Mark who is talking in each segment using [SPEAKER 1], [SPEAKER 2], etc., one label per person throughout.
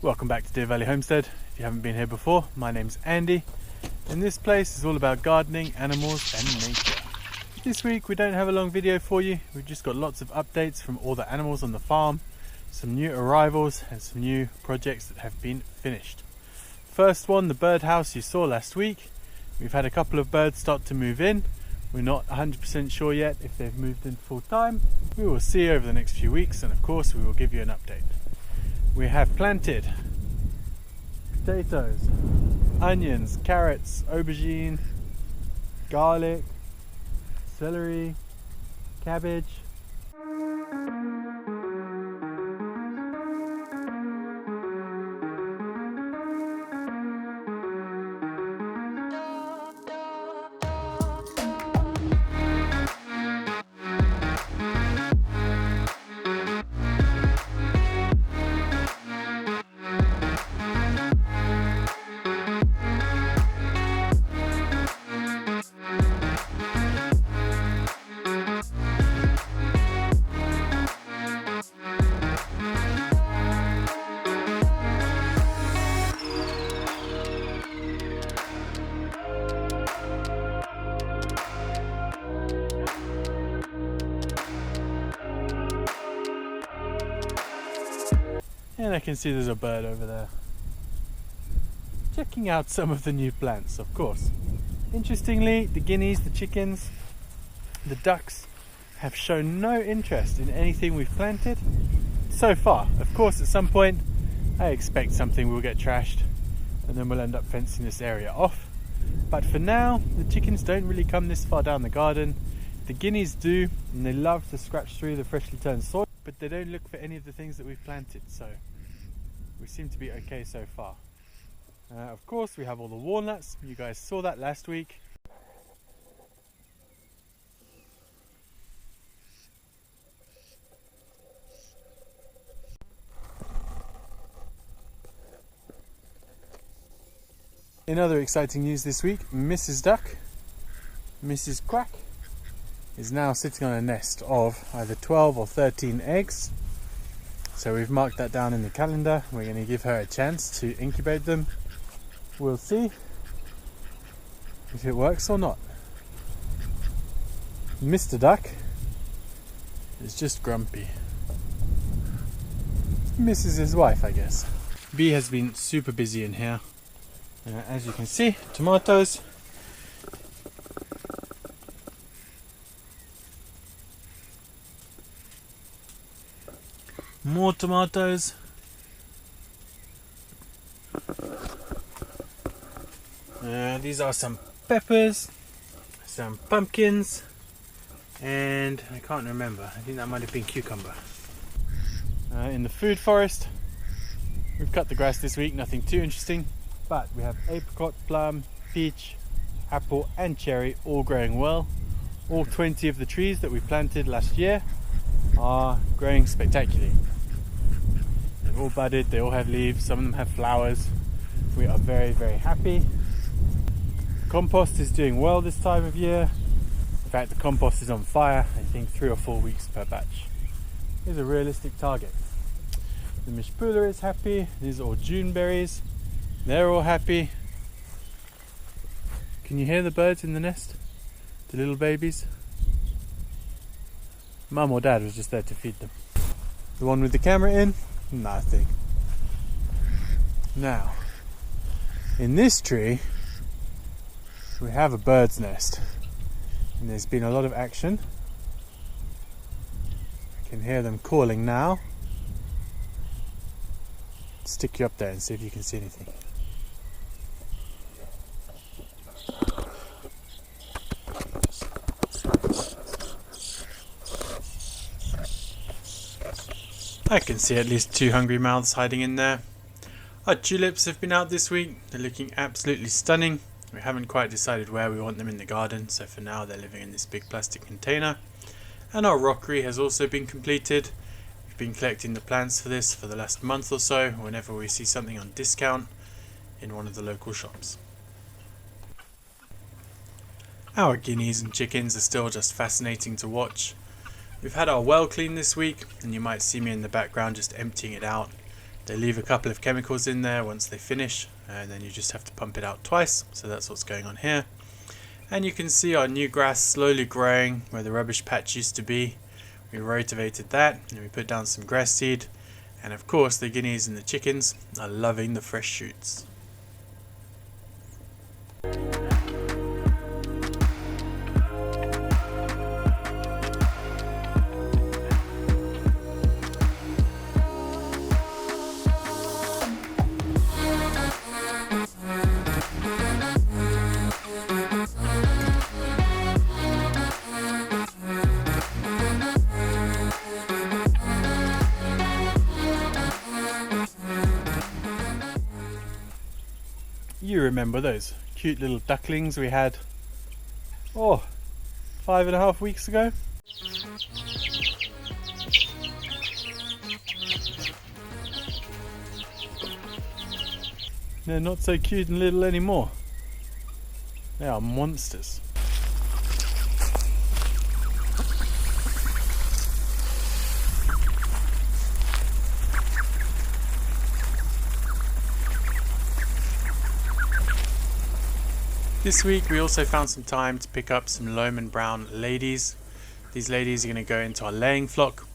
[SPEAKER 1] Welcome back to Deer Valley Homestead. If you haven't been here before, my name's Andy, and this place is all about gardening, animals and nature. This week we don't have a long video for you. We've just got lots of updates from all the animals on the farm, some new arrivals and some new projects that have been finished. First one, the birdhouse you saw last week. We've had a couple of birds start to move in. We're not 100% sure yet if they've moved in full time. We will see over the next few weeks, and of course we will give you an update. We have planted potatoes, onions, carrots, aubergine, garlic, celery, cabbage. And I can see there's a bird over there checking out some of the new plants, of course. Interestingly, the guineas, the chickens, the ducks have shown no interest in anything we've planted so far. Of course, at some point I expect something will get trashed and then we'll end up fencing this area off. But for now, the chickens don't really come this far down the garden. The guineas do, and they love to scratch through the freshly turned soil, but they don't look for any of the things that we've planted, so we seem to be okay so far. Of course, we have all the walnuts. You guys saw that last week. In other exciting news this week, Mrs. Duck, Mrs. Quack, is now sitting on a nest of either 12 or 13 eggs. So we've marked that down in the calendar. We're going to give her a chance to incubate them. We'll see if it works or not. Mr. Duck is just grumpy. Misses his wife, I guess. Bee has been super busy in here. As you can see, tomatoes. More tomatoes. These are some peppers, some pumpkins, and I can't remember. I think that might have been cucumber. In the food forest, we've cut the grass this week, nothing too interesting, but we have apricot, plum, peach, apple and cherry all growing well. All 20 of the trees that we planted last year are growing spectacularly. They've all budded, they all have leaves, some of them have flowers. We are very, very happy. Compost is doing well this time of year. In fact, the compost is on fire. I think 3 or 4 weeks per batch is a realistic target. The mishpula is happy. These are all June berries. They're all happy. Can you hear the birds in the nest? The little babies? Mum or Dad was just there to feed them. The one with the camera in? Nothing. Now, in this tree, we have a bird's nest. And there's been a lot of action. I can hear them calling now. Stick you up there and see if you can see anything. I can see at least 2 hungry mouths hiding in there. Our tulips have been out this week. They're looking absolutely stunning. We haven't quite decided where we want them in the garden, so for now they're living in this big plastic container. And our rockery has also been completed. We've been collecting the plants for this for the last month or so, whenever we see something on discount in one of the local shops. Our guineas and chickens are still just fascinating to watch. We've had our well cleaned this week, and you might see me in the background just emptying it out, They leave a couple of chemicals in there once they finish, and then you just have to pump it out twice. So that's what's going on here. And you can see our new grass slowly growing where the rubbish patch used to be. We rotivated that and we put down some grass seed, and of course the guineas and the chickens are loving the fresh shoots. You remember those cute little ducklings we had, 5.5 weeks ago? They're not so cute and little anymore. They are monsters. This week we also found some time to pick up some Lohman Brown ladies. These ladies are going to go into our laying flock.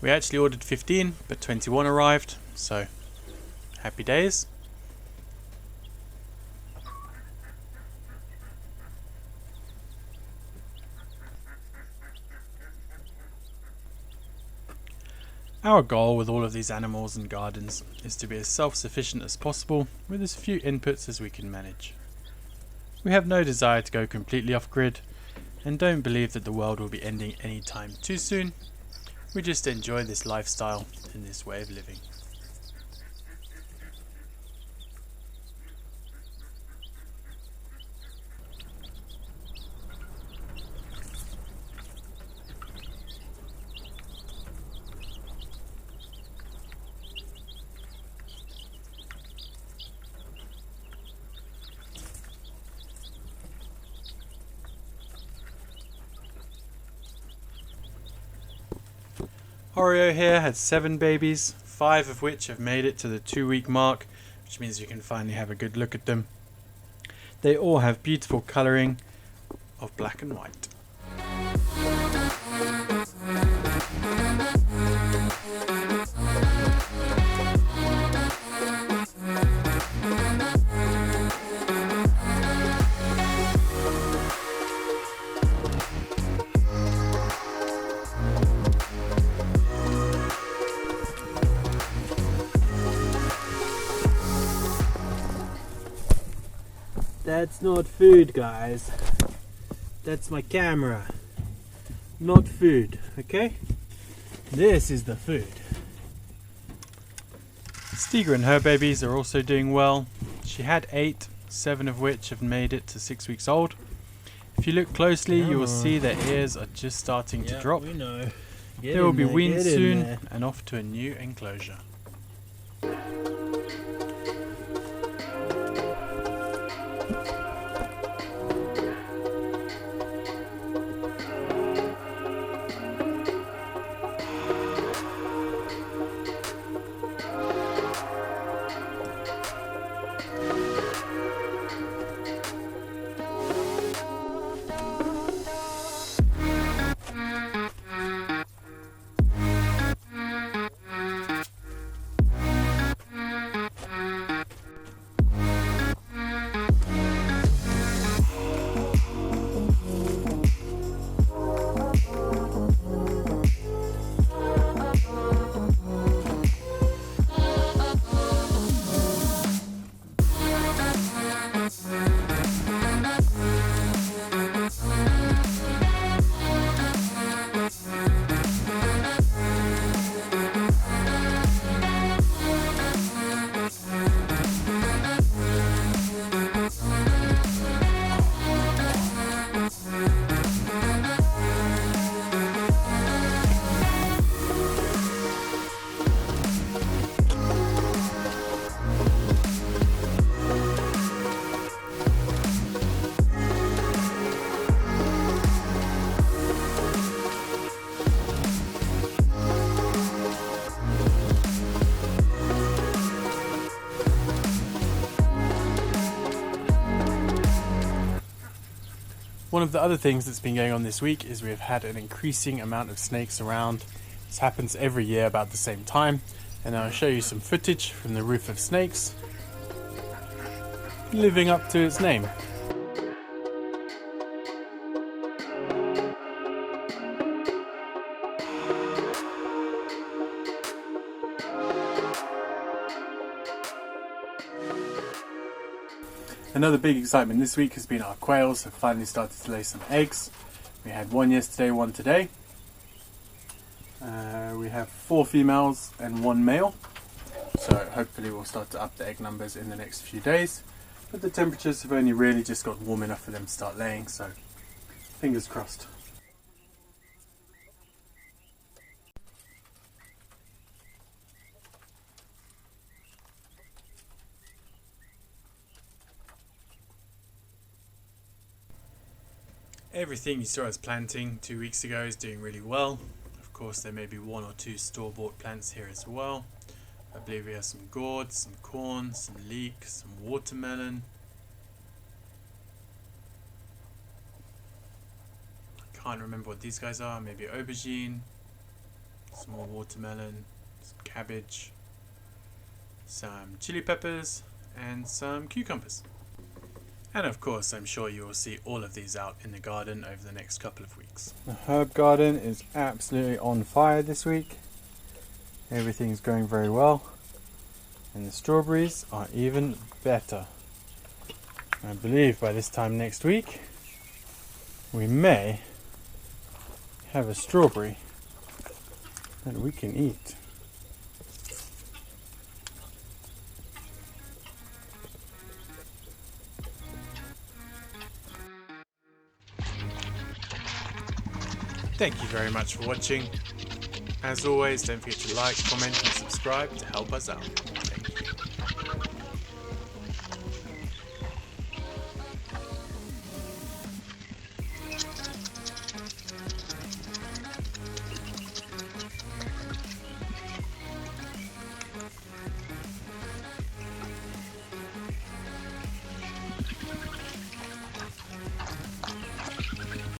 [SPEAKER 1] We actually ordered 15, but 21 arrived, so happy days. Our goal with all of these animals and gardens is to be as self-sufficient as possible with as few inputs as we can manage. We have no desire to go completely off-grid and don't believe that the world will be ending anytime too soon. We just enjoy this lifestyle and this way of living. Oreo here had 7 babies, 5 of which have made it to the 2-week mark, which means you can finally have a good look at them. They all have beautiful colouring of black and white. That's not food, guys. That's my camera. Not food, okay? This is the food. Stiga and her babies are also doing well. She had 8, 7 of which have made it to 6 weeks old. If you look closely, you will see their ears are just starting to drop.
[SPEAKER 2] We know.
[SPEAKER 1] They will be weaned soon and off to a new enclosure. One of the other things that's been going on this week is we've had an increasing amount of snakes around. This happens every year about the same time, and I'll show you some footage from the roof of snakes living up to its name. Another big excitement this week has been our quails have finally started to lay some eggs. We had one yesterday, one today. We have 4 females and 1 male. So hopefully we'll start to up the egg numbers in the next few days. But the temperatures have only really just got warm enough for them to start laying, so fingers crossed. Everything you saw us planting 2 weeks ago is doing really well. Of course, there may be 1 or 2 store-bought plants here as well. I believe we have some gourds, some corn, some leek, some watermelon. I can't remember what these guys are. Maybe aubergine, some more watermelon, some cabbage, some chili peppers, and some cucumbers. And of course, I'm sure you will see all of these out in the garden over the next couple of weeks. The herb garden is absolutely on fire this week. Everything's going very well. And the strawberries are even better. I believe by this time next week, we may have a strawberry that we can eat. Thank you very much for watching. As always, don't forget to like, comment and subscribe to help us out.